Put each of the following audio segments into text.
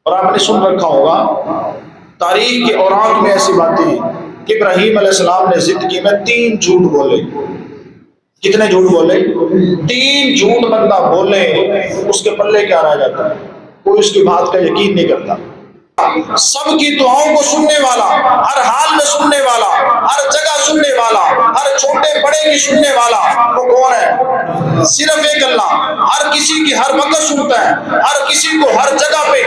اور آپ نے سن رکھا ہوگا تاریخ کے اوراق میں ایسی باتیں ہیں کہ ابراہیم علیہ السلام نے زندگی میں 3 جھوٹ بولے. کتنے جھوٹ بولے؟ 3 جھوٹ بندہ بولے اس کے پلے کیا رہ جاتا ہے؟ کوئی اس کی بات کا یقین نہیں کرتا. سب کی دعاؤں کو سننے والا، ہر حال میں سننے والا، ہر جگہ سننے والا، ہر چھوٹے بڑے کی سننے والا وہ کون ہے؟ صرف ایک اللہ. ہر کسی کی ہر وقت سنتا ہے، ہر کسی کو ہر جگہ پہ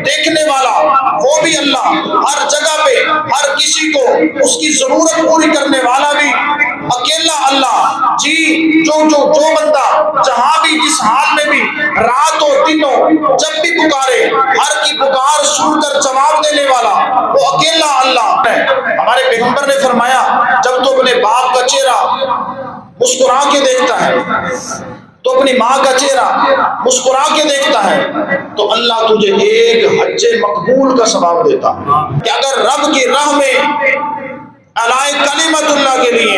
دیکھنے والا وہ بھی اللہ، ہر جگہ پہ ہر کسی کو اس کی ضرورت پوری کرنے والا بھی اکیلا اللہ. جی جو بندہ جہاں بھی جس حال میں بھی رات ہو دن ہو جب بھی پکارے، ہر کی پکار سن کر جواب دینے والا وہ اکیلا اللہ ہے. ہمارے پیغمبر نے فرمایا جب تو اپنے باپ کا چہرہ مسکرا کے دیکھتا ہے، تو اپنی ماں کا چہرہ مسکرا کے دیکھتا ہے، تو اللہ تجھے ایک حج مقبول کا ثواب دیتا ہے. کہ اگر رب کی راہ میں علائے کلمت اللہ کے لیے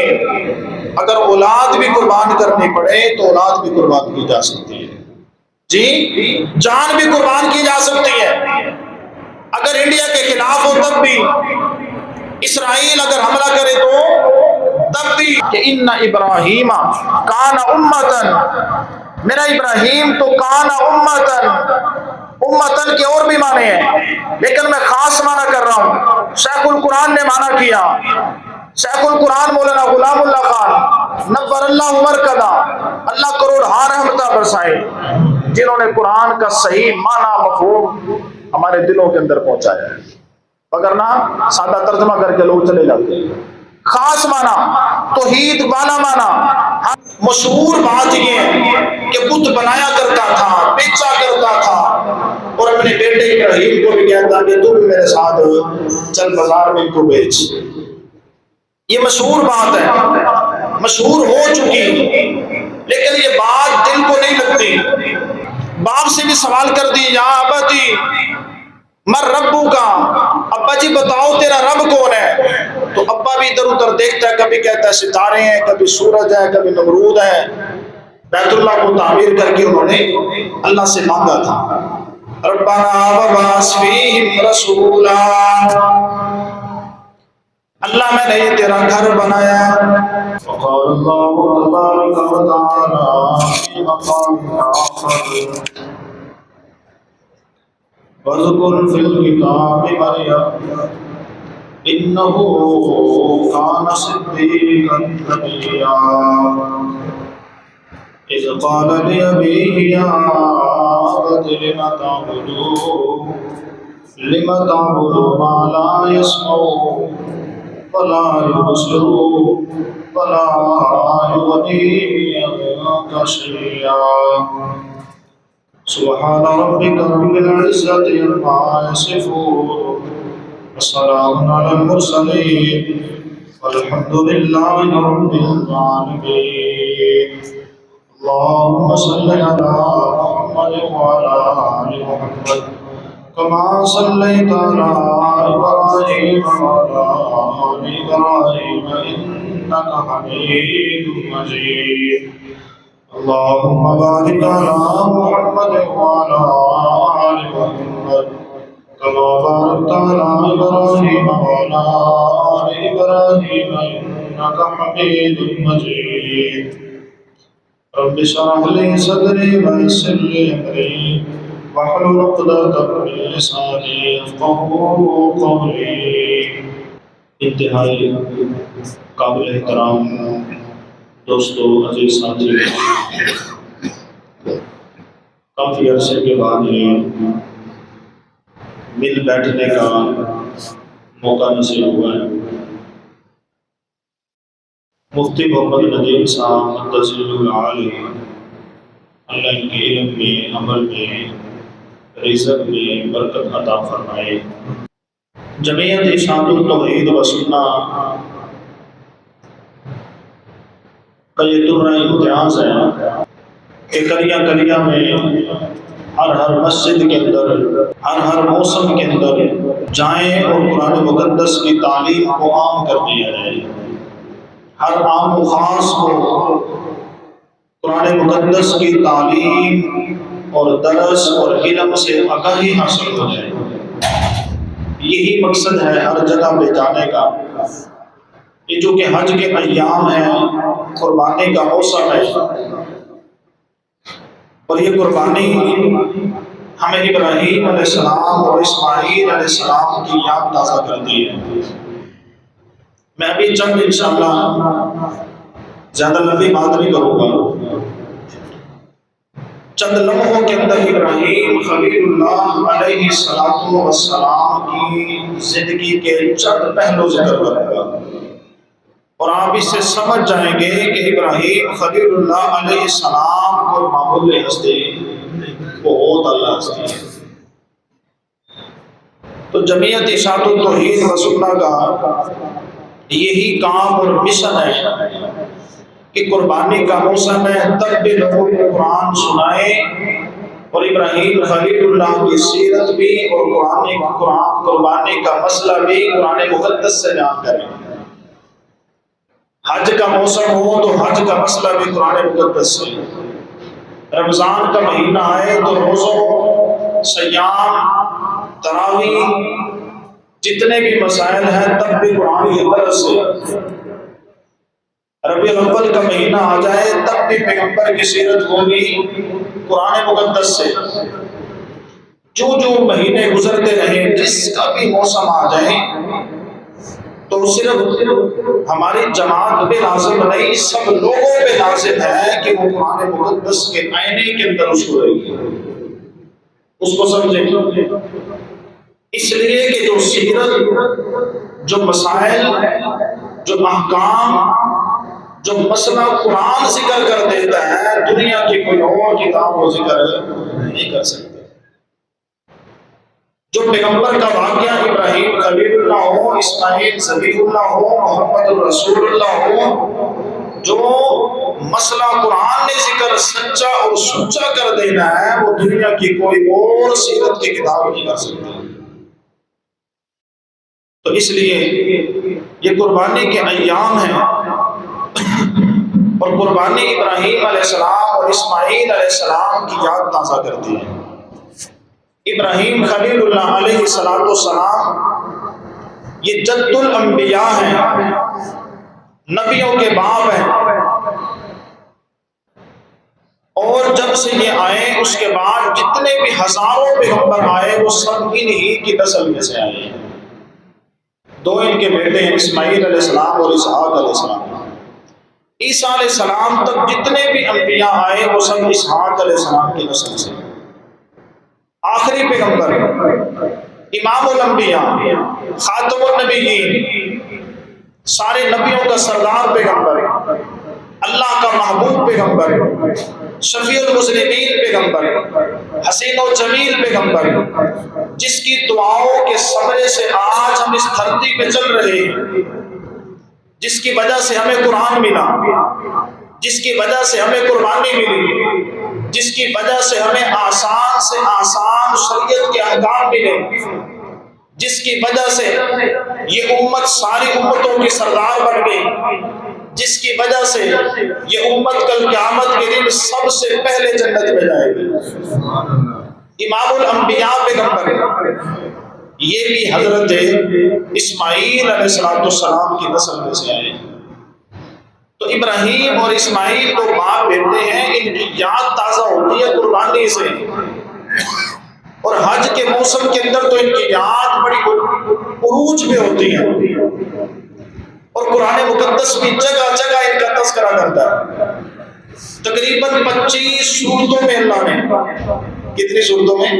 اگر اولاد بھی قربان کرنی پڑے تو اولاد بھی قربان کی جا سکتی ہے. جی جان بھی قربان کی جا سکتی ہے. اگر انڈیا کے خلاف ہو تب بھی، اسرائیل اگر حملہ کرے تو تب بھی. کہ ان ابراہیم کان امتن، میرا ابراہیم تو کان امتن. امتن کے اور بھی معنی ہیں لیکن میں خاص معنی کر رہا ہوں. شیخ القرآن نے معنی کیا. شیخ القرآن مولانا غلام اللہ خان نور اللہ مرکزہ، اللہ کروڑہا رحمتہ برسائے، جنہوں نے قرآن کا صحیح معنی مفہوم ہمارے دلوں کے اندر پہنچایا ہے. اگر نہ سادہ ترجمہ کر کے لوگ چلے جاتے ہیں. خاص معنی توحید والا معنی. مشہور بات یہ ہے کہ بت بنایا کرتا تھا، بیچا کرتا تھا، اور اپنے بیٹے ابراہیم کو بھی کہتا کہ تو بھی میرے ساتھ چل بازار میں کو بیچ. یہ مشہور بات ہے، مشہور ہو چکی، لیکن یہ بات دل کو نہیں لگتی. باپ سے بھی سوال کر دی یا ابا جی مر ربو کا، ابا جی بتاؤ تیرا رب کون ہے؟ تو ابا بھی ادھر ادھر دیکھتا ہے، کبھی کہتا ہے ستارے ہیں، کبھی سورج ہے، کبھی نمرود ہے. بیت اللہ کو تعمیر کر کے انہوں نے اللہ سے مانگا تھا ربنا وبعث فیہم رسولا، اللہ میں نے یہ تیرا گھر بنایا. وقال اللہ تبارک و تعالی فی مقام آخر وَاذْكُرْ فِي الْكِتَابِ مَرْيَمَ إِنَّهُ كَانَ صِدِّيقًا نَبِيًّا إِذْ قَالَ لِأَبِيهِ يَا أَبَتِ لِمَ تَعْبُدُ مَا لَا يَسْمَعُ وَلَا يُبْصِرُ وَلَا يُغْنِي عَنكَ شَيْئًا سبحان ربك رب العزة عما يصفون وسلام على المرسلين والحمد لله رب العالمين. اللهم صل على محمد وعلى آل محمد كما صليت على إبراهيم وعلى آل إبراهيم إنك حميد مجيد. اللهم بارك على محمد وعلى آل محمد كما باركت على إبراهيم وعلى آل إبراهيم إنك حميد مجيد. رب اشرح لي صدري ويسر لي أمري واحلل عقدة من لساني يفقهوا قولي. انتہائی قابل احترام دوستو، عزیز ساتھی، کافی عرصے کے بعد یہ مل بیٹھنے کا موقع نصیب ہوا ہے. مفتی محمد ندیم صاحب مقدس العالی، اللہ ان کے علم میں، عمل میں، رزق میں برکت عطا فرمائے. جمعیت ارشاد التوحید و سنہ کا یہ درہ امتیاز ہے کہ کلیاں کلیاں میں ہر مسجد کے اندر، ہر موسم کے اندر جائیں اور قرآن مقدس کی تعلیم کو عام کر دیا جائے. ہر عام و خاص کو قرآن مقدس کی تعلیم اور درس اور علم سے آگاہی حاصل ہو جائے۔ یہی مقصد ہے ہر جگہ پہ جانے کا۔ یہ جو کہ حج کے ایام ہیں، قربانی کا موسم ہے، اور یہ قربانی ہمیں ابراہیم علیہ السلام اور اسماعیل علیہ السلام کی یاد تازہ کرتی ہے۔ میں ابھی چند انشاءاللہ زیادہ لمبی بات نہیں کروں گا، چند لمحوں کے اندر ابراہیم خلیل اللہ علیہ السلام کی زندگی کے چند پہلو ذکر کروں گا، اور آپ اس سے سمجھ جائیں گے کہ ابراہیم خلیل اللہ علیہ السلام کو معمولی ہستی بہت اللہ ہستی ہے۔ تو جمعیت اشاعت التوحید و سنہ کا یہی کام اور مشن ہے کہ قربانی کا موسم ہے، تب بھی لوگوں کو قرآن سنائیں، اور ابراہیم خلیل اللہ کی سیرت بھی اور قربانی کا مسئلہ بھی قرآن مقدس سے بیان کریں۔ حج کا موسم ہو تو حج کا مسئلہ بھی قرآن مقدس سے، رمضان کا مہینہ آئے تو روزوں، سیام، تراویح، جتنے بھی مسائل ہیں تب بھی قرآن کی طرف سے، ربیع الاول کا مہینہ آ جائے تب بھی پیغمبر کی سیرت ہوگی قرآن مقدس سے۔ جو مہینے گزرتے رہیں، جس کا بھی موسم آ جائے، تو صرف ہماری جماعت پہ لازم نہیں، سب لوگوں پہ لازم ہے کہ وہ قرآن مقدس کے آئینے کے اندر اس کو رہی، اس کو سمجھیں۔ اس لیے کہ جو سیرت، جو مسائل، جو احکام، جو مسئلہ قرآن ذکر کر دیتا ہے، دنیا کی کوئی اور کتاب وہ ذکر نہیں کر سکتا۔ جو پیغمبر کا واقعہ ابراہیم خلیل اللہ ہو، اسماعیل ذبیح اللہ ہو، محمد الرسول اللہ ہو، جو مسئلہ قرآن نے ذکر سچا اور سچا کر دینا ہے، وہ دنیا کی کوئی اور سیرت کی کتاب نہیں کر سکتی۔ تو اس لیے یہ قربانی کے ایام ہیں، اور قربانی ابراہیم علیہ السلام اور اسماعیل علیہ السلام کی یاد تازہ کرتی ہے۔ ابراہیم خلیل اللہ علیہ السلام یہ جد الانبیاء ہیں، نبیوں کے باپ ہیں، اور جب سے یہ آئے اس کے بعد جتنے بھی ہزاروں پیغمبر آئے وہ سب انہی کی نسل میں سے آئے ہیں۔ دو ان کے بیٹے ہیں، اسماعیل علیہ السلام اور اسحاق علیہ السلام۔ عیسیٰ علیہ السلام تک جتنے بھی انبیاء آئے وہ سب اسحاق علیہ السلام کی نسل سے۔ آخری پیغمبر، امام الانبیاء، خاتم النبیین، سارے نبیوں کا سردار پیغمبر، اللہ کا محبوب پیغمبر، شفیع المذنبین پیغمبر، حسین و جمیل پیغمبر، جس کی دعاؤں کے ثمرے سے آج ہم اس دھرتی پہ چل رہے ہیں، جس کی وجہ سے ہمیں قرآن ملا، جس کی وجہ سے ہمیں قربانی ملی، جس کی وجہ سے ہمیں آسان سے آسان شریعت کے احکام ملے، جس کی وجہ سے یہ امت ساری امتوں کی سردار بن گئی، جس کی وجہ سے یہ امت کل قیامت کے دن سب سے پہلے جنت میں جائے گی۔ امام الانبیاء پیغمبر، یہ بھی حضرت اسماعیل علیہ السلام کی نسل میں سے آئے۔ تو ابراہیم اور اسماعیل تو باپ بیٹے ہیں، ان کی یاد تازہ ہوتی ہے قربانی سے، اور حج کے موسم کے اندر تو ان کی یاد بڑی عروج میں ہوتی ہے، اور قرآن مقدس بھی جگہ جگہ ان کا تذکرہ کرتا ہے۔ تقریباً 25 صورتوں میں اللہ نے، کتنی صورتوں میں؟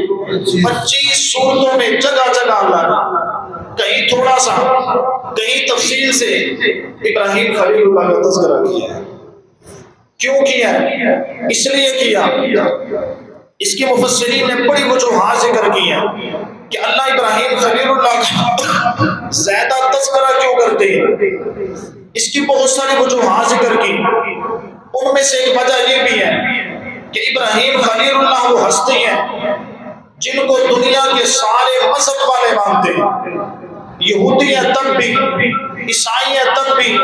25 صورتوں میں جگہ جگہ اللہ نے کہیں تھوڑا سا، کہیں تفصیل سے ابراہیم خلیل اللہ کا تذکرہ کیا ہے۔ کیوں کیا ہے؟ اس لیے کیا، اس کی مفسرین نے بڑی وجوہات ذکر کی ہیں کہ اللہ ابراہیم خلیل اللہ کا زیادہ تذکرہ کیوں کرتے ہیں۔ اس کی بہت ساری وجوہات ذکر کی، ان میں سے ایک وجہ یہ بھی ہے کہ ابراہیم خلیل اللہ وہ ہستی ہیں جن کو دنیا کے سارے مذہب والے مانتے ہیں، یہودی ہیں تب بھی، عیسائی ہیں تب بھی،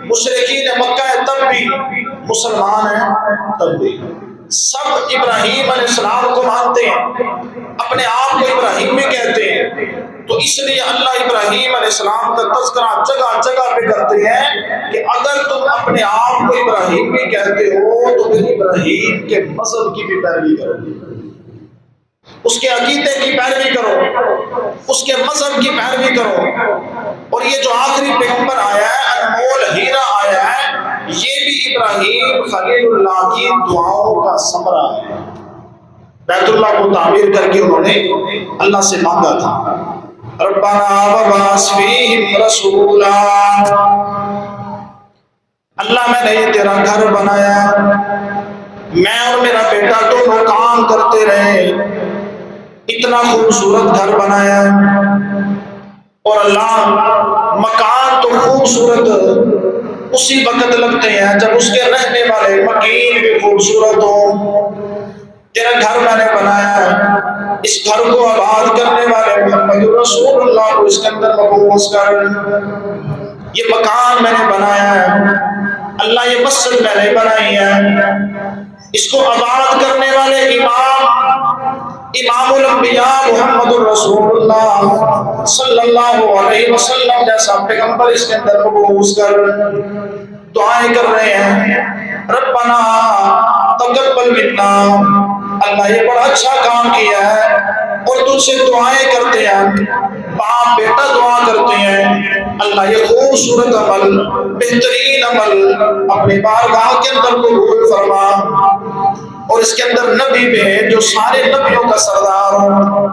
مشرکین مکہ ہیں تب بھی، مسلمان ہیں تب بھی۔ سب ابراہیم علیہ السلام کو مانتے ہیں، اپنے آپ کو ابراہیم بھی کہتے ہیں، تو اس لیے اللہ ابراہیم علیہ السلام کا تذکرہ جگہ جگہ پہ کرتے ہیں کہ اگر تم اپنے آپ کو ابراہیم بھی کہتے ہو تو پھر ابراہیم کے مذہب کی بھی پیروی کرو، اس کے عقیدے کی پیروی کرو، اس کے مذہب کی پیروی کرو۔ اور یہ جو آخری پیغمبر آیا ہے، انمول ہیرا آیا ہے، یہ بھی ابراہیم خلیل اللہ کی دعاؤں کا ثمرہ ہے۔ بیت اللہ کو تعمیر کر کے انہوں نے اللہ سے مانگا تھا، ربنا وبعث فیہم رسولا، اللہ میں نے یہ تیرا گھر بنایا، میں اور میرا بیٹا دونوں کام کرتے رہے، اتنا خوبصورت گھر بنایا، اور اللہ مکان تو خوبصورت اسی وقت لگتے ہیں جب اس کے رہنے والے مکین بھی خوبصورت ہوں۔ تیرا گھر میں نے بنایا ہے، اس گھر کو آباد کرنے والے محمد رسول اللہ کو اس کے اندر مبعوث کر، یہ مکان میں نے بنایا ہے، اللہ یہ مسجد میں نے بنائی ہے، اس کو آباد کرنے والے امام الانبیاء محمد الرسول اللہ صلی اللہ علیہ وسلم جیسا پیغمبر اس کے اندر مبعوث کر، دعائیں کر رہے ہیں، ربنا تقبل منا، اللہ یہ بڑا اچھا کام کیا ہے، اور تجھ سے دعائیں کرتے ہیں، باپ بیٹا دعا کرتے ہیں، اللہ یہ خوبصورت عمل، بہترین عمل اپنے بارگاہ کے اندر قبول فرما، اور اس کے اندر نبی بھی ہے جو سارے نبیوں کا سردار ہو،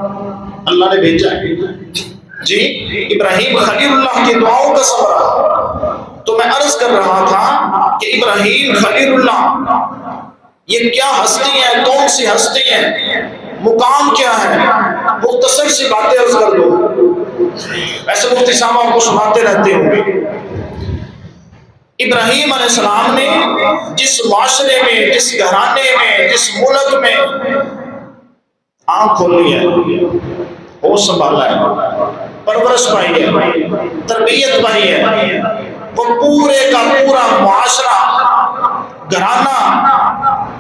اللہ نے بھیجا ہے۔ جی ابراہیم خلیل اللہ کی دعاؤں کا ثمرہ۔ تو میں عرض کر رہا تھا کہ ابراہیم خلیل اللہ یہ کیا ہستی ہیں، کون سی ہستی ہیں، مقام کیا ہے، مختصر سی باتیں عرض کر دو، ایسے مفتی صاحب آپ کو سناتے رہتے ہوں گے۔ ابراہیم علیہ السلام نے جس معاشرے میں، جس گھرانے میں، جس ملک میں آنکھ کھولی ہے، ہوش سنبھالا ہے، پرورش پائی ہے، تربیت پائی ہے، وہ پورے کا پورا معاشرہ، گھرانہ،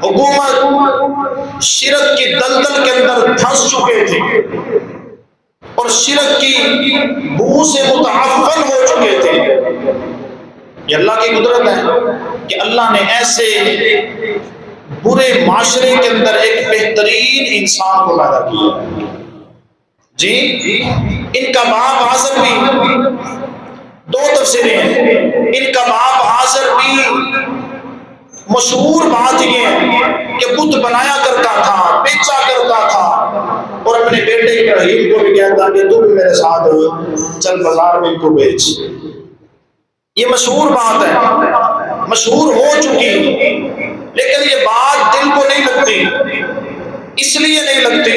حکومت شرک کی دلدل کے اندر دھنس چکے تھے اور شرک کی بو سے متعفن ہو چکے تھے۔ یہ اللہ کی قدرت ہے کہ اللہ نے ایسے برے معاشرے کے اندر ایک بہترین انسان کو پیدا کیا۔ جی ان کا باپ آزر بھی، دو تفسیریں ہیں، ان کا باپ آزر بھی مشہور بات یہ ہے کہ بت بنایا کرتا تھا، بیچا کرتا تھا، اور اپنے بیٹے ابراہیم کو بھی کہتا کہ تو بھی میرے ساتھ چل بازار میں ان کو بیچ۔ یہ مشہور بات ہے، مشہور ہو چکی، لیکن یہ بات دل کو نہیں لگتی، اس لیے نہیں لگتی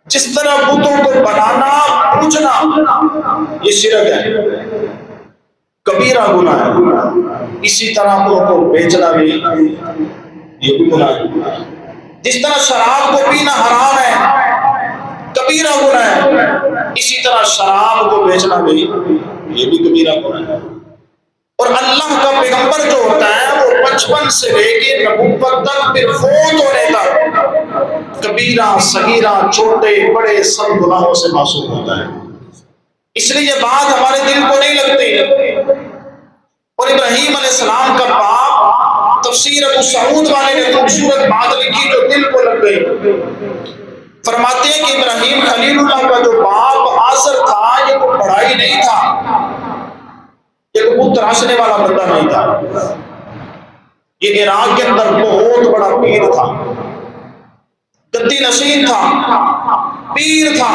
جس طرح بتوں کو بنانا، پوجنا یہ شرک ہے، کبیرہ گناہ ہے، اسی طرح ان کو بیچنا بھی یہ بھی گناہ ہے۔ جس طرح شراب کو پینا حرام ہے، کبیرہ گناہ ہے، اسی طرح شراب کو بیچنا بھی یہ بھی کبیرہ گناہ ہے۔ اور اللہ کا پیغمبر جو ہوتا ہے وہ 55 سے لے کے نبوت تک، پھر فوت ہونے تک کبیرہ صغیرہ چھوٹے بڑے سب گناہوں سے معصوم ہوتا ہے، اس لیے یہ بات ہمارے دل کو نہیں لگتی۔ اور ابراہیم علیہ السلام کا باپ، تفسیر ابو سعود والے نے خوبصورت بات لکھی جو دل کو لگ گئی، فرماتے ہیں کہ ابراہیم خلیل اللہ کا جو باپ آزر تھا یہ کوئی پڑھائی نہیں تھا، یہ کوئی بت تراشنے والا بندہ نہیں تھا، یہ عراق کے اندر بہت بڑا پیر تھا، گدی نشین تھا، پیر تھا،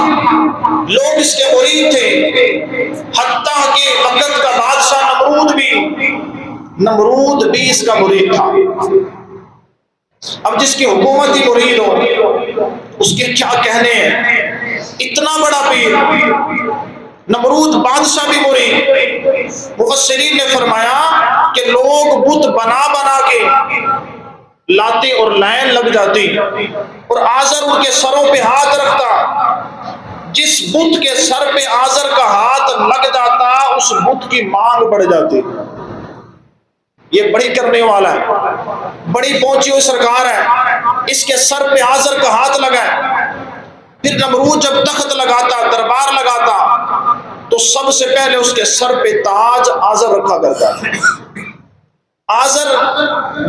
لوگ اس کے مرید تھے، حتیٰ کہ وقت کا بادشاہ نمرود بھی اس کا مرید تھا۔ اب جس کی حکومت ہی مرید ہو اس کے کیا کہنے ہیں، اتنا بڑا پیر، نمرود بادشاہ بھی مرید۔ مفسرین نے فرمایا کہ لوگ بت بنا بنا کے لاتے اور لائن لگ جاتی، اور آزر ان کے سروں پہ ہاتھ رکھتا، جس بت کے سر پہ آزر کا ہاتھ لگ جاتا اس بت کی مانگ بڑھ جاتی۔ یہ بڑی کرنے والا ہے، بڑی پہنچی ہوئی سرکار ہے، اس کے سر پہ آزر کا ہاتھ لگا ہے۔ پھر نمرود جب تخت لگاتا، دربار لگاتا، تو سب سے پہلے اس کے سر پہ تاج آزر رکھا کرتا ہے۔ آزر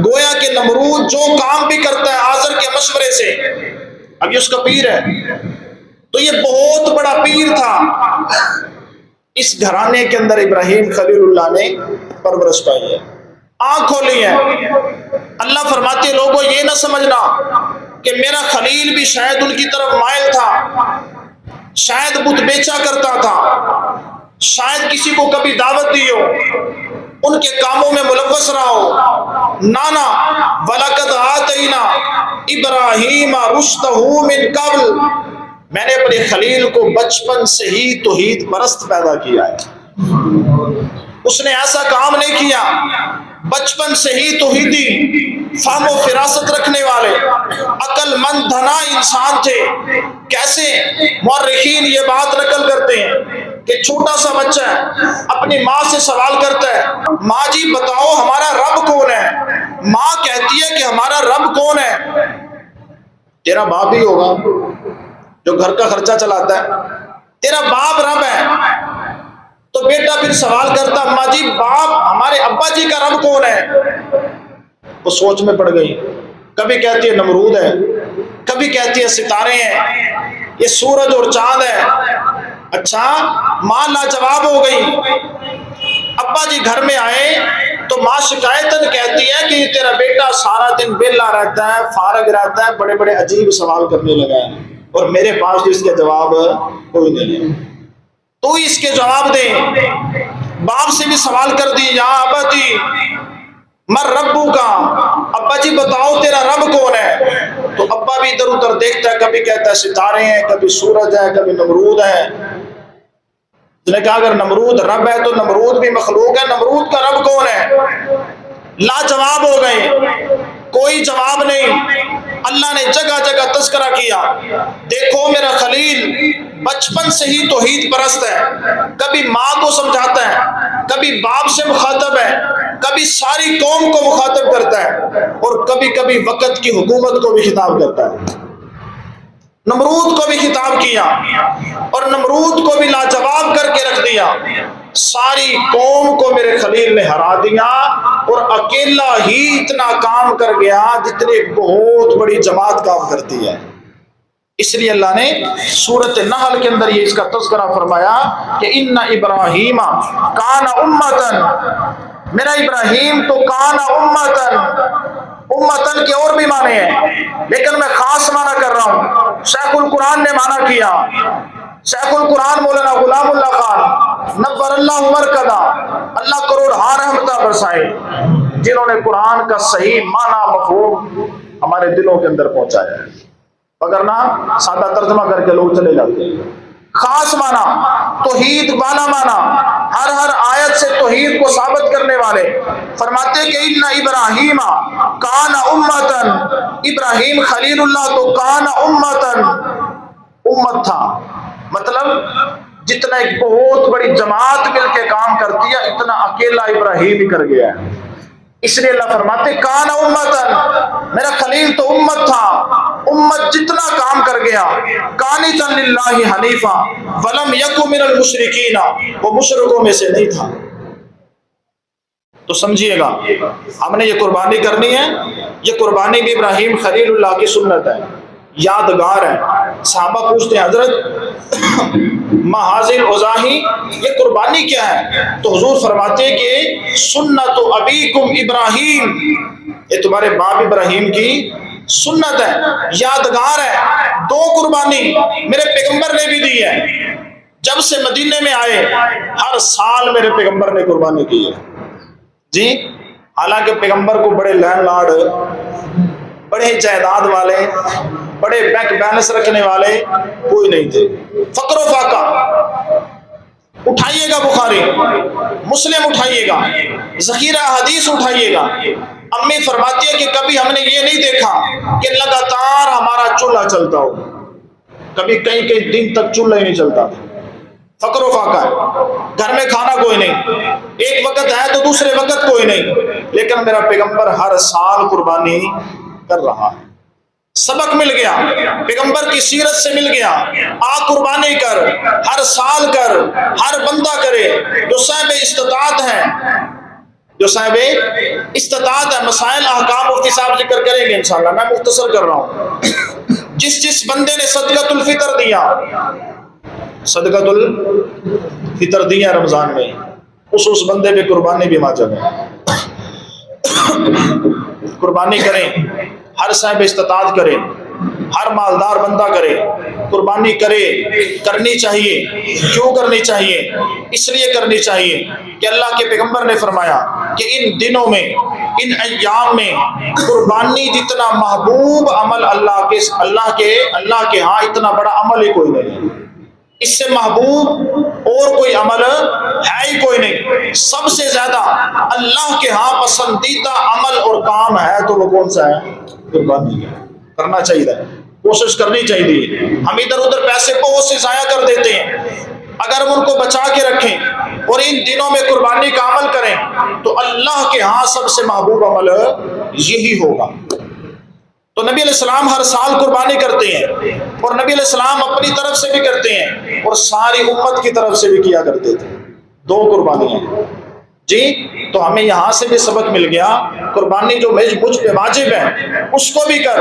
گویا کہ نمرود جو کام بھی کرتا ہے آزر کے مشورے سے، اب یہ اس کا پیر ہے، تو یہ بہت بڑا پیر تھا۔ اس گھرانے کے اندر ابراہیم خلیل اللہ نے پرورش پائی ہے، آنکھ کھولی ہے۔ اللہ فرماتے ہیں لوگوں یہ نہ سمجھنا کہ میرا خلیل بھی شاید ان کی طرف مائل تھا، شاید بت بیچا کرتا تھا، شاید کسی کو کبھی دعوت دی ہو، ان کے کاموں میں ملوث رہا ہو۔ نانا وَلَقَدْ آتَيْنَا إِبْرَاهِيمَ رُشْدَهُ مِنْ قَبْلُ، میں نے اپنے خلیل کو بچپن سے ہی توحید پرست پیدا کیا ہے۔ اس نے ایسا کام نہیں کیا، بچپن سے ہی توحیدی فہم و فراست رکھنے والے عقل مند دھنا انسان تھے۔ کیسے؟ مورخین یہ بات نقل کرتے ہیں کہ چھوٹا سا بچہ ہے، اپنی ماں سے سوال کرتا ہے، ماں جی بتاؤ ہمارا رب کون ہے؟ ماں کہتی ہے کہ ہمارا رب کون ہے؟ تیرا باپ ہی ہوگا جو گھر کا خرچہ چلاتا ہے، تیرا باپ رب ہے۔ تو بیٹا پھر سوال کرتا، اماں جی باپ ہمارے ابا جی کا رب کون ہے؟ وہ سوچ میں پڑ گئی، کبھی کہتی ہے نمرود ہے، کبھی کہتی ہے ستارے ہیں، یہ سورج اور چاند ہے۔ اچھا، ماں لاجواب ہو گئی۔ ابا جی گھر میں آئے تو ماں شکایتاً کہتی ہے کہ تیرا بیٹا سارا دن بیلا رہتا ہے، فارغ رہتا ہے، بڑے بڑے عجیب سوال کرنے لگا ہے، اور میرے پاس اس کے جواب کوئی نہیں ہے، تو اس کے جواب دے۔ باپ سے بھی سوال کر دی، یا ابتی مر ربو کا، ابا جی بتاؤ تیرا رب کون ہے؟ تو ابا بھی ادھر ادھر دیکھتا ہے، کبھی کہتا ہے ستارے ہیں، کبھی سورج ہے، کبھی نمرود ہے۔ اس نے کہا اگر نمرود رب ہے تو نمرود بھی مخلوق ہے، نمرود کا رب کون ہے؟ لاجواب ہو گئے، کوئی جواب نہیں۔ اللہ نے جگہ جگہ تذکرہ کیا، دیکھو میرا خلیل بچپن سے ہی توحید پرست ہے، کبھی ماں کو سمجھاتا ہے، کبھی باپ سے مخاطب ہے، کبھی ساری قوم کو مخاطب کرتا ہے، اور کبھی کبھی وقت کی حکومت کو بھی خطاب کرتا ہے۔ نمرود کو بھی خطاب کیا اور نمرود کو بھی لاجواب کر کے رکھ دیا۔ ساری قوم کو میرے خلیل نے ہرا دیا، اور اکیلا ہی اتنا کام کر گیا جتنی بہت بڑی جماعت کام کرتی ہے۔ اس لیے اللہ نے سورۃ نحل کے اندر یہ اس کا تذکرہ فرمایا کہ ان ابراہیم کان امتن، میرا ابراہیم تو کان امتن، امتن کے اور بھی معنی ہیں لیکن میں خاص معنی کر رہا ہوں۔ شیخ القرآن نے معنی کیا، شیخ القرآن مولانا غلام اللہ خان نور اللہ مرکزہ، اللہ کروڑہا رحمتہ برسائے، جنہوں نے قرآن کا صحیح معنی مفہوم ہمارے دلوں کے اندر پہنچایا ہے، وگرنہ سادہ ترجمہ کر کے لوگ چلے جاتے ہیں۔ خاص معنی، توحید والا معنی، ہر آیت سے توحید کو ثابت کرنے والے۔ فرماتے کہ ان ابراہیم کان امتن، ابراہیم خلیل اللہ تو کان امتن، امت تھا، مطلب جتنا ایک بہت بڑی جماعت مل کے کام کرتی ہے اتنا اکیلا ابراہیم ہی کر گیا ہے۔ اس لیے اللہ فرماتے کان امتن، میرا خلیل تو امت تھا، امت جتنا کام کر گیا، قانتا للہ حنیفا ولم یک من المشرکین، وہ مشرکوں میں سے نہیں تھا۔ تو سمجھیے گا ہم نے یہ قربانی کرنی ہے، یہ قربانی بھی ابراہیم خلیل اللہ کی سنت ہے، یادگار ہے۔ صحابہ پوچھتے ہیں حضرت محاذل اضاحی یہ قربانی کیا ہے؟ تو حضور فرماتے ہیں کہ سنت ابیکم ابراہیم، یہ تمہارے باپ ابراہیم کی سنت ہے، یادگار ہے۔ دو قربانی میرے پیغمبر نے بھی دی ہے، جب سے مدینے میں آئے ہر سال میرے پیغمبر نے قربانی کی ہے جی۔ حالانکہ پیغمبر کو بڑے لینڈ لارڈ، بڑے جائیداد والے، بڑے بینک بیلنس رکھنے والے کوئی نہیں تھے۔ فقر و فاقہ اٹھائیے گا، بخاری مسلم اٹھائیے گا، ذخیرہ حدیث اٹھائیے گا۔ امی فرماتی ہے کہ کبھی ہم نے یہ نہیں دیکھا کہ لگاتار ہمارا چولہا چلتا ہو، کبھی کئی کئی دن تک چولہا ہی نہیں چلتا تھا۔ فقر و فاقہ ہے، گھر میں کھانا کوئی نہیں، ایک وقت ہے تو دوسرے وقت کوئی نہیں، لیکن میرا پیغمبر ہر سال قربانی کر رہا ہے۔ سبق مل گیا، پیغمبر کی سیرت سے مل گیا، قربانی کر، ہر سال کر، ہر بندہ کرے جو صاحب استطاعت ہے، جو صاحب استطاعت ہے۔ مسائل احکام مفتی صاحب ذکر کریں گے انشاءاللہ، میں مختصر کر رہا ہوں۔ جس بندے نے صدقۃ الفطر دیا، صدقۃ الفطر دیا رمضان میں، اس بندے پہ قربانی بھی واجب ہے۔ قربانی کریں، ہر صاحب استطاعت کرے، ہر مالدار بندہ کرے، قربانی کرنی چاہیے۔ کیوں کرنی چاہیے؟ اس لیے کرنی چاہیے کہ اللہ کے پیغمبر نے فرمایا کہ ان دنوں میں، ان ایام میں قربانی جتنا محبوب عمل اللہ کے ہاں اتنا بڑا عمل ہی کوئی نہیں ہے۔ اس سے محبوب اور کوئی عمل ہے ہی کوئی نہیں۔ سب سے زیادہ اللہ کے ہاں پسندیدہ عمل اور کام ہے تو وہ کون سا ہے؟ قربانی ہے۔ کرنا چاہیے، کوشش کرنی چاہیے۔ ہم ادھر ادھر پیسے بہت سے ضائع کر دیتے ہیں، اگر ہم ان کو بچا کے رکھیں اور ان دنوں میں قربانی کا عمل کریں تو اللہ کے ہاں سب سے محبوب عمل یہی ہوگا۔ تو نبی علیہ السلام ہر سال قربانی کرتے ہیں، اور نبی علیہ السلام اپنی طرف سے بھی کرتے ہیں اور ساری امت کی طرف سے بھی کیا کرتے تھے۔ 2 قربانیاں جی، تو ہمیں یہاں سے بھی سبق مل گیا، قربانی جو مجھ پہ واجب ہے اس کو بھی کر،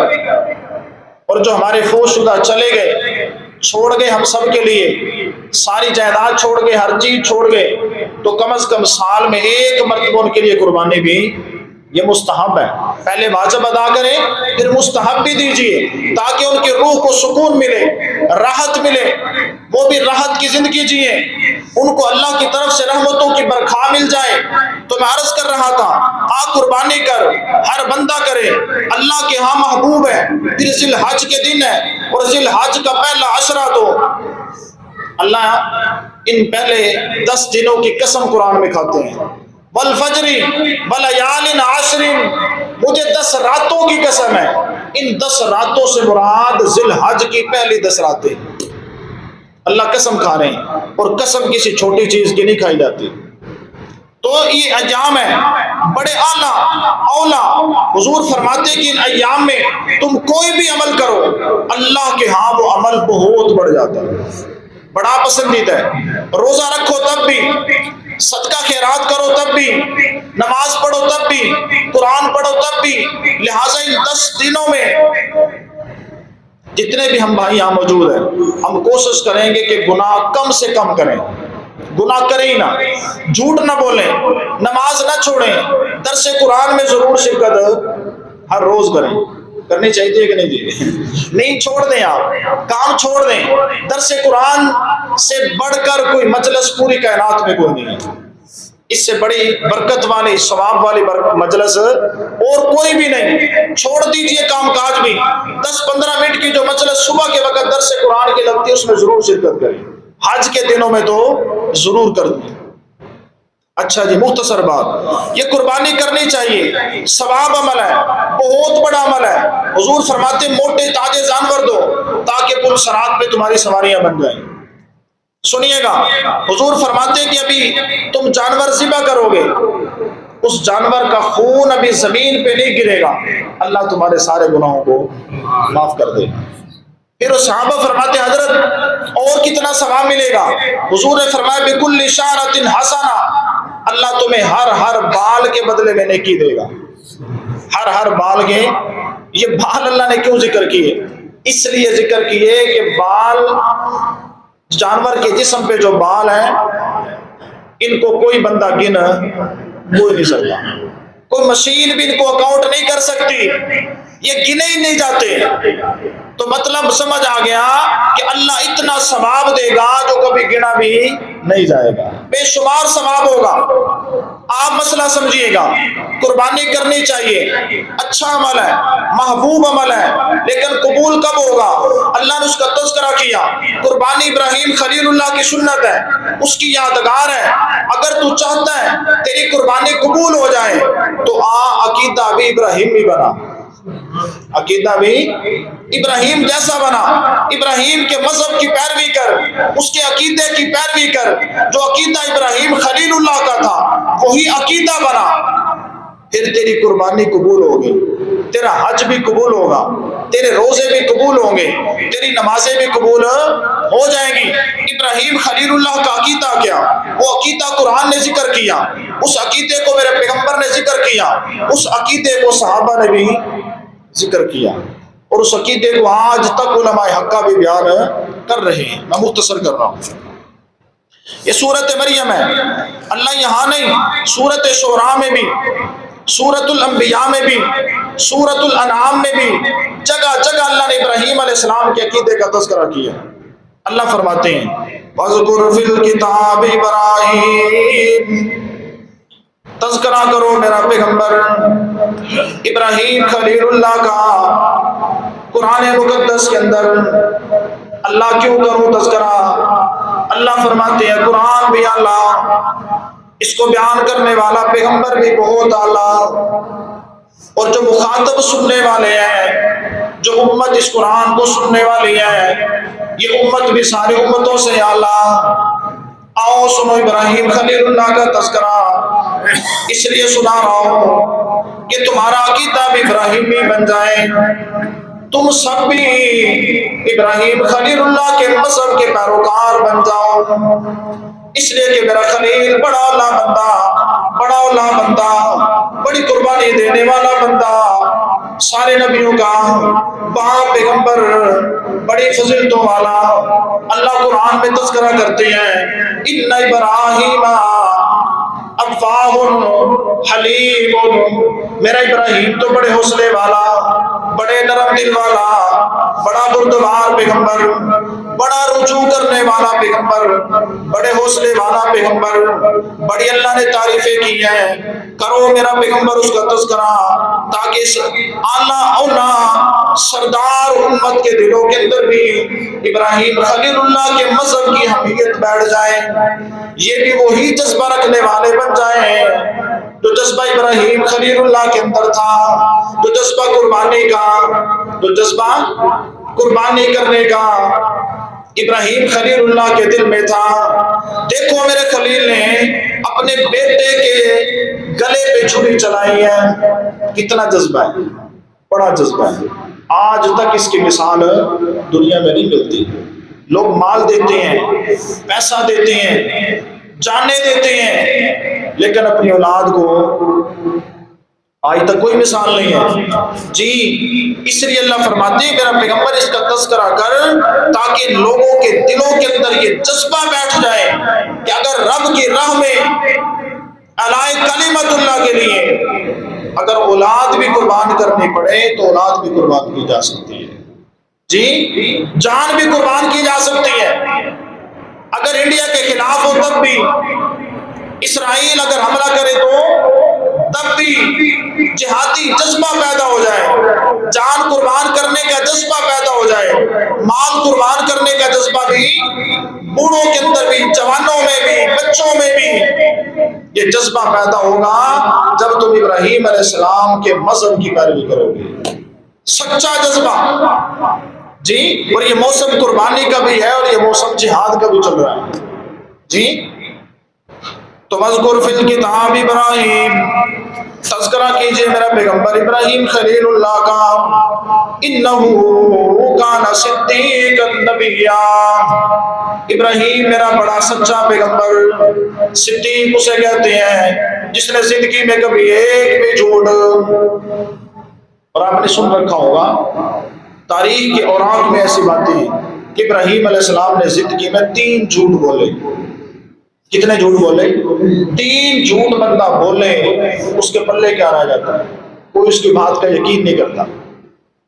اور جو ہمارے فوت شدہ چلے گئے، چھوڑ گئے ہم سب کے لیے، ساری جائیداد چھوڑ گئے، ہر چیز چھوڑ گئے، تو کم از کم سال میں 1 مرتبہ ان کے لیے قربانی بھی، یہ مستحب ہے۔ پہلے واجب ادا کریں، پھر مستحب بھی دیجیے تاکہ ان کی روح کو سکون ملے، راحت ملے، وہ بھی راحت کی زندگی جیے، ان کو اللہ کی طرف سے رحمتوں کی برکھا مل جائے۔ تو میں عرض کر رہا تھا، قربانی کر، ہر بندہ کرے، اللہ کے ہاں محبوب ہے۔ پھر ذی الحج کے دن ہے، اور ذی الحج کا پہلا عشرہ تو اللہ ان پہلے 10 دنوں کی قسم قرآن میں کھاتے ہیں، والفجر ولیال عشر، مجھے 10 راتوں کی قسم ہے۔ ان 10 راتوں سے مراد ذی الحج کی پہلی 10 راتیں اللہ قسم کھا رہے ہیں، اور قسم کسی چھوٹی چیز کی نہیں کھائی جاتی۔ تو یہ ایام ہے بڑے اعلیٰ اولا، حضور فرماتے کہ ان ایام میں تم کوئی بھی عمل کرو، اللہ کے ہاں وہ عمل بہت بڑھ جاتا ہے، بڑا پسندیدہ ہے۔ روزہ رکھو تب بھی، صدقہ خیرات کرو تب بھی، نماز پڑھو تب بھی، قرآن پڑھو تب بھی۔ لہٰذا ان 10 دنوں میں جتنے بھی ہم بھائی یہاں موجود ہیں، ہم کوشش کریں گے کہ گناہ کم سے کم کریں، گناہ کریں ہی نہ، جھوٹ نہ بولیں، نماز نہ چھوڑیں، درس قرآن میں ضرور شرکت ہر روز کریں۔ کرنی چاہیے کہ نہیں جی؟ نہیں چھوڑ دیں، آپ کام چھوڑ دیں۔ درس قرآن سے بڑھ کر کوئی مجلس پوری کائنات میں کوئی نہیں ہے، اس سے بڑی برکت والی، ثواب والی مجلس اور کوئی بھی نہیں۔ چھوڑ دیجئے کام کاج بھی، 10-15 منٹ کی جو مجلس صبح کے وقت درس قرآن کی لگتی ہے اس میں ضرور شرکت کریں، حج کے دنوں میں تو ضرور کر دیں۔ اچھا جی، مختصر بات، یہ قربانی کرنی چاہیے، ثواب عمل ہے، بہت بڑا عمل ہے۔ حضور فرماتے موٹے تازے جانور دو تاکہ پل صراط پہ تمہاری سواریاں بن جائیں۔ سنیے گا، حضور فرماتے کہ ابھی تم جانور ذبح کرو گے، اس جانور کا خون ابھی زمین پہ نہیں گرے گا، اللہ تمہارے سارے گناہوں کو معاف کر دے۔ پھر صحابہ فرماتے حضرت اور کتنا ثواب ملے گا؟ حضور نے فرمایا بِكُلِّ شَعْرَةٍ حَسَنَةٍ، اللہ تمہیں ہر بال کے بدلے میں نیکی دے گا، ہر بال کے۔ یہ بال اللہ نے کیوں ذکر کیے؟ اس لیے ذکر کیے کہ بال، جانور کے جسم پہ جو بال ہیں ان کو کوئی بندہ گن کوئی نہیں سکتا، کوئی مشین بھی ان کو اکاؤنٹ نہیں کر سکتی، یہ گنے ہی نہیں جاتے۔ تو مطلب سمجھ آ گیا کہ اللہ اتنا ثواب دے گا جو کبھی گنا بھی نہیں جائے گا، بے شمار ثواب ہوگا۔ آپ مسئلہ سمجھیے گا، قربانی کرنی چاہیے، اچھا عمل ہے، محبوب عمل ہے، لیکن قبول کب ہوگا؟ اللہ نے اس کا تذکرہ کیا، قربانی ابراہیم خلیل اللہ کی سنت ہے، اس کی یادگار ہے۔ اگر تو چاہتا ہے تیری قربانی قبول ہو جائے تو عقیدہ بھی ابراہیم بھی بنا، عقیدہ بھی ابراہیم جیسا بنا، ابراہیم کے مذہب کی پیروی کر، اس کے عقیدے کی پیروی کر، جو عقیدہ ابراہیم خلیل اللہ کا تھا وہی عقیدہ بنا، پھر تیری قربانی قبول ہوگی، تیرا حج بھی قبول ہوگا، تیرے روزے بھی قبول ہوں گے، تیری نمازیں بھی قبول ہو جائیں گی۔ ابراہیم خلیل اللہ کا عقیدہ کیا؟ وہ عقیدہ قرآن نے ذکر کیا، اس عقیدے کو میرے پیغمبر نے ذکر کیا، اس عقیدے کو صحابہ نے بھی ذکر کیا، اور اس عقیدے کو آج تک علماء حقہ بھی بیان کر رہے ہیں۔ میں مختصر کر رہا ہوں، یہ سورت مریم ہے۔ اللہ یہاں نہیں، سورت شعراء میں بھی، سورت الانبیاء میں بھی، سورت الانعام میں بھی جگہ جگہ اللہ نے ابراہیم علیہ السلام کے عقیدے کا تذکرہ کیا۔ اللہ فرماتے ہیں وَاذْكُرْ فِي الْكِتَابِ إِبْرَاهِيمَ، تذکرہ کرو میرا پیغمبر ابراہیم خلیل اللہ کا قرآن مقدس کے اندر۔ اللہ کیوں کروں تذکرہ؟ اللہ فرماتے ہیں قرآن بھی اللہ، اس کو بیان کرنے والا پیغمبر بھی بہت اعلیٰ، اور جو مخاطب سننے والے ہیں، جو امت اس قرآن کو سننے والی ہے، یہ امت بھی ساری امتوں سے اعلیٰ۔ آؤ سنو ابراہیم خلیل اللہ کا تذکرہ، اس لیے سنا رہا ہوں کہ تمہارا عقیدہ بھی ابراہیمی بن جائے، تم سب بھی ابراہیم خلیل اللہ کے مذہب کے پیروکار بن جاؤ، اس لیے کہ میرا خلیل بڑا اولا بندہ، بڑا اولا بندہ، بڑی قربانی دینے والا بندہ، سارے نبیوں کا باپ پیغمبر، بڑی فضیلتوں والا۔ اللہ قرآن میں تذکرہ کرتے ہیں ان ابراہیم اوّاہ حلیم، میرا ابراہیم تو بڑے حوصلے والا، بڑے نرم دل والا، بڑا بردبار پیغمبر، بڑا رجوع کرنے والا پیغمبر، بڑے حوصلے والا پیغمبر، بڑی اللہ نے تعریفیں کی ہیں۔ کرو میرا پیغمبر اس کا تذکرہ، تاکہ اعلیٰ اولا سردار امت کے دلوں کے اندر بھی ابراہیم خلیل اللہ کے مذہب کی اہمیت بیٹھ جائے، یہ بھی وہی جذبہ رکھنے والے بن جائیں جو جذبہ ابراہیم خلیل اللہ کے اندر تھا، جو جذبہ قربانی کا، جو جذبہ قربانی کرنے کا ابراہیم خلیل اللہ کے دل میں تھا۔ دیکھو میرے خلیل نے اپنے بیٹے کے گلے پہ چھری چلائی ہے، کتنا جذبہ ہے، بڑا جذبہ ہے۔ آج تک اس کی مثال دنیا میں نہیں ملتی۔ لوگ مال دیتے ہیں، پیسہ دیتے ہیں، جانیں دیتے ہیں، لیکن اپنی اولاد کو آج تک کوئی مثال نہیں ہے جی۔ اس لیے اللہ فرماتے ہیں میرا پیغمبر اس کا تذکرہ کر، تاکہ لوگوں کے دلوں کے اندر یہ جذبہ بیٹھ جائے کہ اگر رب کی راہ میں اعلی کلمت اللہ کے لیے اگر اولاد بھی قربان کرنی پڑے تو اولاد بھی قربان کی جا سکتی ہے جی، جان بھی قربان کی جا سکتی ہے۔ اگر انڈیا کے خلاف ہو تب بھی، اسرائیل اگر حملہ کرے تو تب بھی جہادی جذبہ پیدا ہو جائے، جان قربان کرنے کا جذبہ پیدا ہو جائے، مال قربان کرنے کا جذبہ بھی بوڑھوں کے اندر بھی، جوانوں میں بھی، بچوں میں بھی یہ جذبہ پیدا ہوگا جب تم ابراہیم علیہ السلام کے مذہب کی پیروی کرو گے، سچا جذبہ جی۔ اور یہ موسم قربانی کا بھی ہے اور یہ موسم جہاد کا بھی چل رہا ہے جی۔ تو مذکور فی الکتاب ابراہیم، تذکرہ کیجئے میرا پیغمبر ابراہیم خلیل اللہ کا، انہو کان صدیقا نبیا، ابراہیم میرا بڑا سچا پیغمبر، صدیق اسے کہتے ہیں جس نے زندگی میں کبھی ایک بھی جھوٹ، اور آپ نے سن رکھا ہوگا تاریخ کے اوراق میں ایسی باتیں ہیں کہ ابراہیم علیہ السلام نے زندگی میں 3 جھوٹ بولے۔ کتنے جھوٹ بولے؟ 3 جھوٹ بندہ بولے اس کے پلے کیا رہ جاتا ہے، کوئی اس کی بات کا یقین نہیں کرتا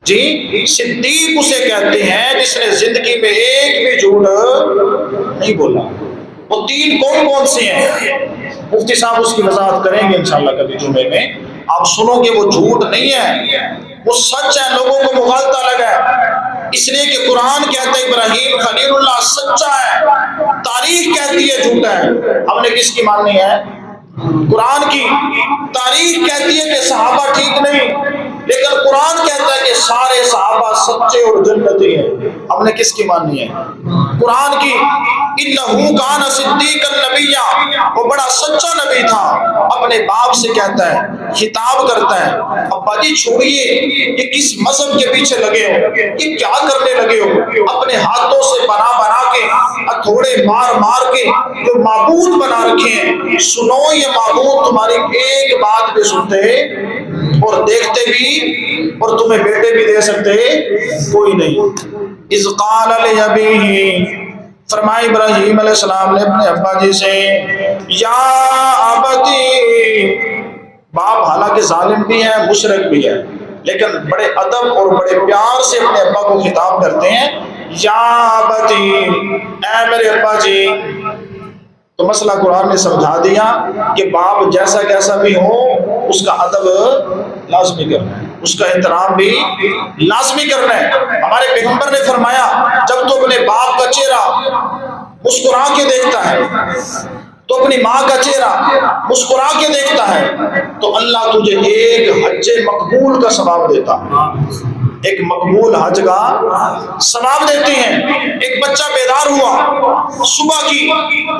جی۔ صدیق اسے کہتے ہیں جس نے زندگی میں ایک بھی جھوٹ نہیں بولا۔ وہ 3 کون کون سے ہیں؟ مفتی صاحب اس کی وضاحت کریں گے انشاءاللہ کبھی جمعے میں، آپ سنو گے وہ جھوٹ نہیں ہے، وہ سچ ہے، لوگوں کو مغالطہ لگا ہے، اس لیے کہ قرآن کہتا ہے ابراہیم خلیل اللہ سچا ہے، تاریخ کہتی ہے جھوٹا ہے۔ ہم نے کس کی ماننی ہے؟ قرآن کی۔ تاریخ کہتی ہے کہ صحابہ ٹھیک نہیں، لیکن قرآن کہتا ہے کہ سارے صحابہ سچے اور جنتی ہیں. ہم نے کس کی ماننی ہے؟ قرآن کی. انہو کان صدیقا نبیّا، وہ بڑا سچا نبی تھا. اپنے باپ سے کہتا ہے، خطاب کرتا ہے، ابا جی چھوڑیے، یہ کس مذہب کے پیچھے لگے ہو، یہ کیا کرنے لگے ہو؟ اپنے ہاتھوں سے بنا بنا کے، ہتھوڑے مار مار کے جو معبود بنا رکھے ہیں، سنو یہ معبود تمہاری ایک بات بھی سنتے اور دیکھتے بھی اور تمہیں بیٹے بھی دے سکتے کوئی نہیں. اذ قال لأبیہ، فرمائے ابراہیم علیہ السلام نے اپنے ابا جی سے، یا ابتی، باپ حالانکہ ظالم بھی ہے، مشرک بھی ہے، لیکن بڑے ادب اور بڑے پیار سے اپنے ابا کو خطاب کرتے ہیں، یا ابتی، اے میرے ابا جی. تو مسئلہ قرآن نے سمجھا دیا کہ باپ جیسا کیسا بھی ہو، اس کا ادب لازمی کرنا ہے، اس کا احترام بھی لازمی کرنا ہے. ہمارے پیغمبر نے فرمایا، جب تو اپنے باپ کا چہرہ مسکرا کے دیکھتا ہے، تو اپنی ماں کا چہرہ مسکرا کے دیکھتا ہے، تو اللہ تجھے ایک حج مقبول کا ثواب دیتا ہے، ایک مقبول حج کا ثواب دیتے ہیں. ایک بچہ بیدار ہوا صبح کی،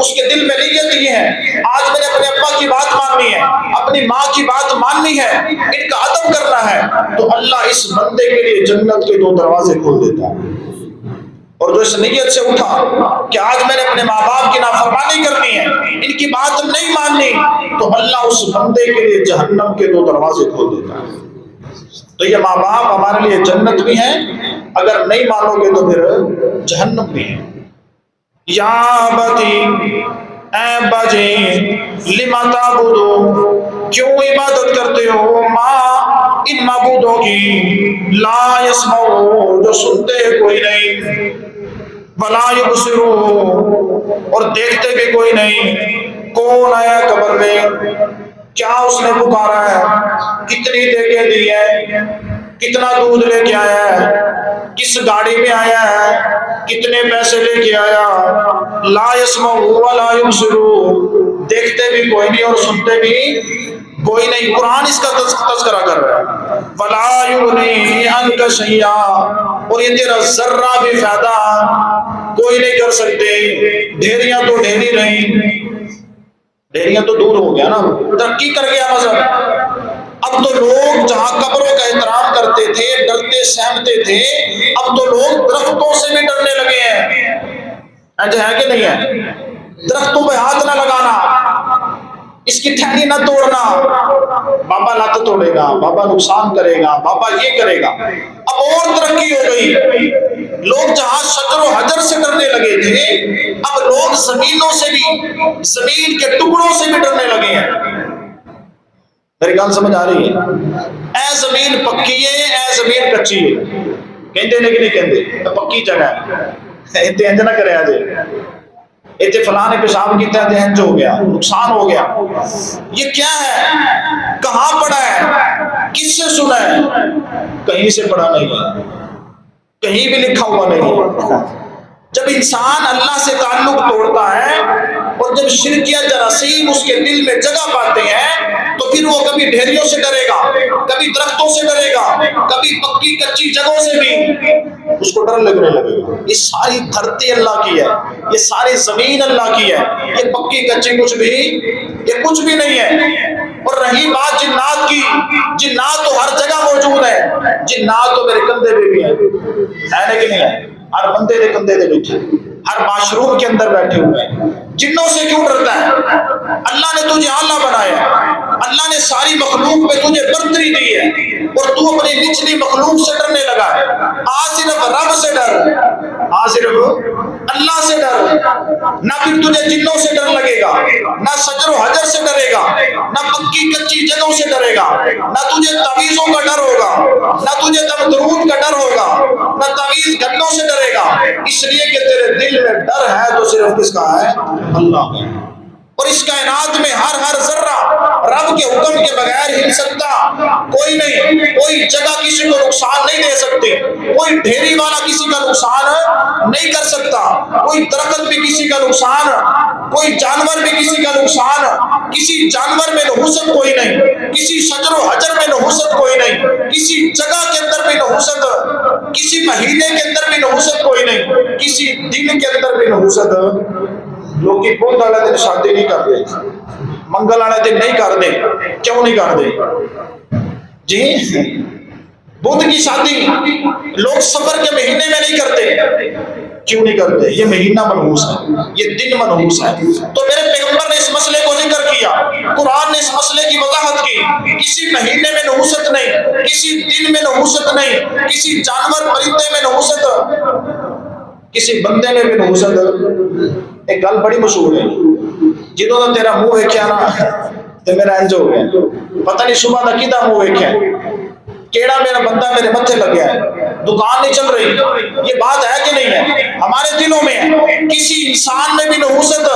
اس کے دل میں نیت یہ ہے، آج میں نے اپنے ابا کی بات ماننی ہے، اپنی ماں کی بات ماننی ہے، ان کا ادب کرنا ہے، تو اللہ اس بندے کے لیے جنت کے 2 دروازے کھول دیتا ہے. اور جو اس نیت سے اٹھا کہ آج میں نے اپنے ماں باپ کی نافرمانی کرنی ہے، ان کی بات نہیں ماننی، تو اللہ اس بندے کے لیے جہنم کے 2 دروازے کھول دیتا ہے. تو یہ ماں باپ ہمارے لیے جنت بھی ہیں، اگر نہیں مانو گے تو پھر جہنم بھی ہے. یا بتی، اے بجی، لما تعبدو، کیوں عبادت کرتے ہو، ماں ان معبودوں کی، لا یسمعو، جو سنتے کوئی نہیں، ولا یبصرو، اور دیکھتے بھی کوئی نہیں. کون آیا قبر میں، کیا اس نے پکارا ہے، کتنی دیگیں دی ہے، کتنا دودھ لے کے آیا ہے، کس گاڑی میں آیا ہے، کتنے پیسے لے کے آیا. لا یسمعو ولا یبصرو، دیکھتے بھی کوئی نہیں اور سنتے بھی کوئی نہیں. قرآن اس کا تذکرہ کر رہا ہے. ولا یغنی عنک شیئا، اور یہ تیرا ذرہ بھی فائدہ کوئی نہیں کر سکتے. ڈھیریاں تو ڈھیری رہیں، ڈھیریاں تو دور ہو گیا نا، ترقی کر گیا مذہب. اب تو لوگ جہاں قبروں کا احترام کرتے تھے، ڈرتے سہمتے تھے، اب تو لوگ درختوں سے بھی ڈرنے لگے ہیں. ایسے ہے کہ نہیں ہے؟ درختوں پہ ہاتھ نہ لگانا، اس کی ٹہنی نہ توڑنا، بابا لات توڑے گا، بابا نقصان کرے گا، بابا یہ کرے گا. اب اور ترقی ہو گئی، لوگ جہاں شجر و حجر سے ڈرنے لگے تھے، اب لوگ زمینوں سے بھی، زمین کے ٹکڑوں سے بھی ڈرنے لگے ہیں. میری گل سمجھ آ رہی ہے؟ اے زمین پکی ہے، اے زمین کچی ہے، کہندے نے کہ نہیں کہندے؟ پکی جگہ ہے، اتنے انج نہ کرے آجے، اتنے فلاں نے پیشاب کیتا ہے، انج ہو گیا، نقصان ہو گیا. یہ کیا ہے؟ کہاں پڑھا ہے؟ کس سے سنا ہے؟ کہیں سے پڑھا نہیں ہے، کہیں بھی لکھا ہوا نہیں ہے. جب انسان اللہ سے تعلق توڑتا ہے اور جب شرکیہ جراثیم اس کے دل میں جگہ پاتے ہیں، تو پھر وہ کبھی ڈھیریوں سے ڈرے گا، کبھی درختوں سے ڈرے گا، کبھی پکی کچی جگہوں سے بھی اس کو ڈر لگنے لگے گا. یہ ساری دھرتی اللہ کی ہے، یہ ساری زمین اللہ کی ہے، یہ پکی کچی کچھ بھی، یہ کچھ بھی نہیں ہے. اور رہی بات جنات کی، جنات تو ہر جگہ موجود ہے، جنات تو میرے کندھے پہ بھی ہے کہ نہیں ہے؟ ہر بندے دے کندھے دے بیٹھے، ہر معشروم کے اندر بیٹھے ہوئے ہیں. جنوں سے کیوں ڈرتا ہے؟ اللہ نے تجھے اعلیٰ بنایا، اللہ نے ساری مخلوق پہ تجھے برتری دی ہے، اور تو اپنی نچلی مخلوق سے ڈرنے لگا ہے. آج صرف رب سے ڈر، آج صرف اللہ سے ڈر. نہ پھر تجھے جنوں سے ڈر لگے گا، نہ شجر و حجر سے ڈرے گا، نہ پکی کچی جگہوں سے ڈرے گا، نہ تجھے تعویذوں کا ڈر ہوگا، نہ تجھے درود کا ڈر ہوگا، نہ تعویذ گھٹنوں سے ڈرے گا. اس لیے کہ تیرے دل میں ڈر ہے تو صرف کس کا ہے؟ اللہ کا. اور اس کائنات میں ہر ذرہ رب کے حکم کے بغیر ہل سکتا کوئی نہیں. کوئی جگہ کسی کو نقصان نہیں دے سکتی، کوئی ڈھیری والا کسی کا نقصان نہیں کر سکتا، کوئی درخت بھی کسی کا نقصان کوئی جانور میں کسی کا نقصان، کسی جانور میں نحوست کوئی نہیں، کسی شجر و حجر میں نحوست کوئی نہیں، کسی جگہ کے اندر بھی نحوست، کسی مہینے کے اندر بھی نحوست کوئی نہیں، کسی دن کے اندر بھی نحوست۔ لوگ کی بدھ والے دن شادی نہیں کرتے، منگل والے دن نہیں کرتے، کیوں نہیں کرتے جی؟ بدھ کی شادی لوگ سفر کے مہینے میں نہیں کرتے، کیوں نہیں کرتے؟ یہ مہینہ منحوس ہے، یہ دن منحوس ہے۔ تو میرے پیغمبر نے اس مسئلے کو ذکر کیا، قرآن نے اس مسئلے کی وضاحت کی، کسی مہینے میں نحوست نہیں، کسی دن میں نحوست نہیں، کسی جانور پرندے میں نحوست، کسی بندے میں بھی نحوست۔ ایک گل بڑی مشہور ہے، جدوں نے تیرا منہ ویکھیا نا تے میرا انج ہو گیا، پتہ نہیں صبح دا کیدا منہ ویکھیا، کیڑا میرا بندہ میرے متھے لگ گیا ہے، دکان نہیں چل رہی۔ یہ بات ہے کہ نہیں ہے؟ ہمارے دلوں میں ہے۔ کسی انسان میں بھی نحوست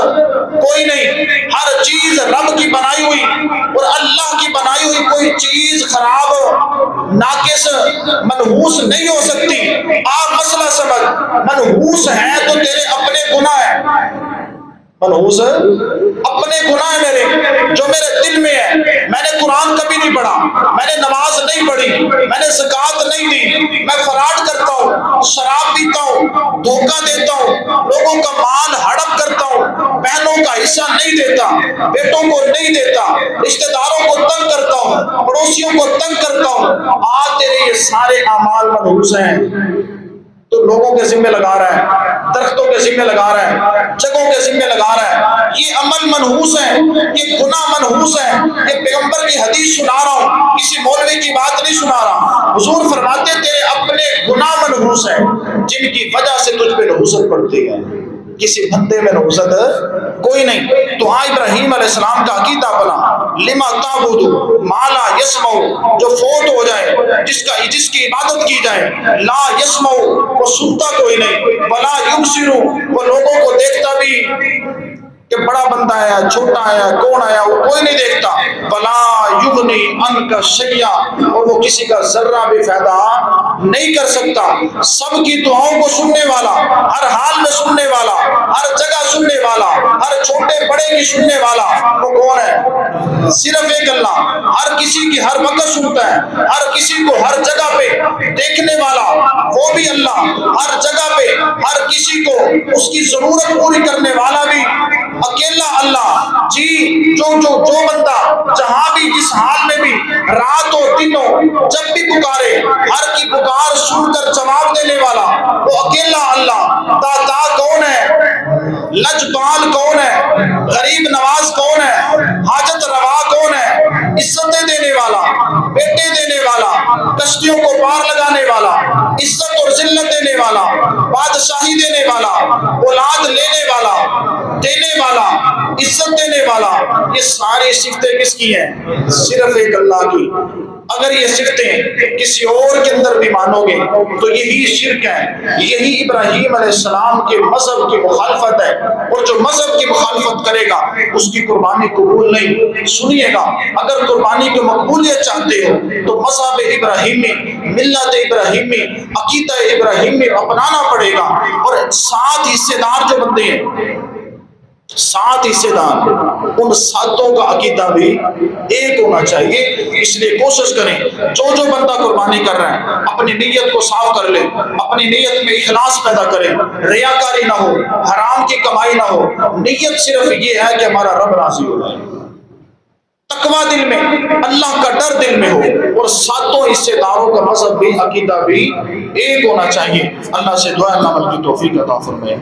کوئی نہیں، ہر چیز رب کی بنائی ہوئی اور اللہ کی بنائی ہوئی کوئی چیز خراب، ناقص، منحوس نہیں ہو سکتی۔ آپ مسئلہ سمجھ، منحوس ہے تو تیرے اپنے گناہ ہے، منحوس اپنے گناہ میرے جو میرے دل میں ہے۔ میں نے قرآن کبھی نہیں پڑھا، میں نے نماز نہیں پڑھی، میں نے زکوٰۃ نہیں دی، میں فراڈ کرتا ہوں، شراب پیتا ہوں، دھوکہ دیتا ہوں، لوگوں کا مال ہڑپ کرتا ہوں، بہنوں کا حصہ نہیں دیتا، بیٹوں کو نہیں دیتا، رشتہ داروں کو تنگ کرتا ہوں، پڑوسیوں کو تنگ کرتا ہوں۔ آج تیرے یہ سارے اعمال منحوس ہیں، تو لوگوں کے ذمہ لگا رہا ہے، درختوں کے ذمہ لگا رہا ہے، جگہوں کے ذمہ لگا رہا ہے۔ یہ عمل منحوس ہے، یہ گناہ منحوس ہے۔ یہ پیغمبر کی حدیث سنا رہا ہوں، کسی مولوی کی بات نہیں سنا رہا۔ حضور فرماتے تھے اپنے گناہ منحوس ہیں جن کی وجہ سے تجھ پہ نحوست پڑتی ہے، کسی بندے میں نحوست کوئی نہیں۔ تو ہاں ابراہیم علیہ السلام کا عقیدہ بنا، لما تعبد ما لا یسمع، جو فوت ہو جائے، جس کی عبادت کی جائے، لا یسمع، وہ سنتا کوئی نہیں، ولا یبصر، وہ لوگوں کو دیکھتا بھی کہ بڑا بندہ آیا، چھوٹا آیا، کون آیا، وہ کوئی نہیں دیکھتا، ولا یغنی عنک شیئا، اور وہ کسی کا ذرہ بھی فائدہ نہیں کر سکتا۔ سب کی دعاؤں کو سننے والا، ہر حال میں سننے والا، ہر جگہ سننے والا، ہر چھوٹے بڑے کی سننے والا، وہ کون ہے؟ صرف ایک اللہ۔ ہر کسی کی ہر وقت سنتا ہے، ہر کسی کو ہر جگہ پہ دیکھنے والا وہ بھی اللہ، ہر جگہ پہ ہر کسی کو اس کی ضرورت پوری کرنے والا بھی اکیلا اللہ۔ جی جو بندہ جہاں بھی جس حال میں بھی، رات ہو دن ہو، جب بھی پکارے، ہر کی پکار سن کر جواب دینے والا وہ اکیلا اللہ۔ داتا کون ہے؟ لجپال کون ہے؟ غریب نواز کون ہے؟ حاجت روا کون ہے؟ عزتیں دینے والا، بیٹے دینے والا، کشتیوں کو پار لگانے والا، عزت اور ذلت دینے والا، بادشاہی دینے والا، اولاد لینے والا، دینے والا، عزت دینے والا، یہ ساری صفتیں کس کی ہیں؟ صرف ایک اللہ کی۔ اگر یہ صفتیں کسی اور کے اندر بھی مانو گے تو یہی شرک ہے، یہی ابراہیم علیہ السلام کے مذہب کی مخالفت ہے، اور جو مذہب کی مخالفت کرے گا اس کی قربانی قبول نہیں۔ سنیے گا، اگر قربانی کی مقبولیت چاہتے ہو تو مذہب ابراہیمی، ملت ابراہیمی، عقیدہ ابراہیمی اپنانا پڑے گا، اور 7 حصے دار جو بندے ہیں، 7 حصے دار، ان 7 کا عقیدہ بھی ایک ہونا چاہیے۔ اس لیے کوشش کریں، جو بندہ قربانی کر رہا ہے اپنی نیت کو صاف کر لے، اپنی نیت میں اخلاص پیدا کرے، ریاکاری نہ ہو، حرام کی کمائی نہ ہو، نیت صرف یہ ہے کہ ہمارا رب راضی ہو جائے، تقوی دل میں، اللہ کا ڈر دل میں ہو، اور 7 حصے داروں کا مذہب بھی عقیدہ بھی ایک ہونا چاہیے۔ اللہ سے دعا ہے عمل کی توفیق عطا فرمائے۔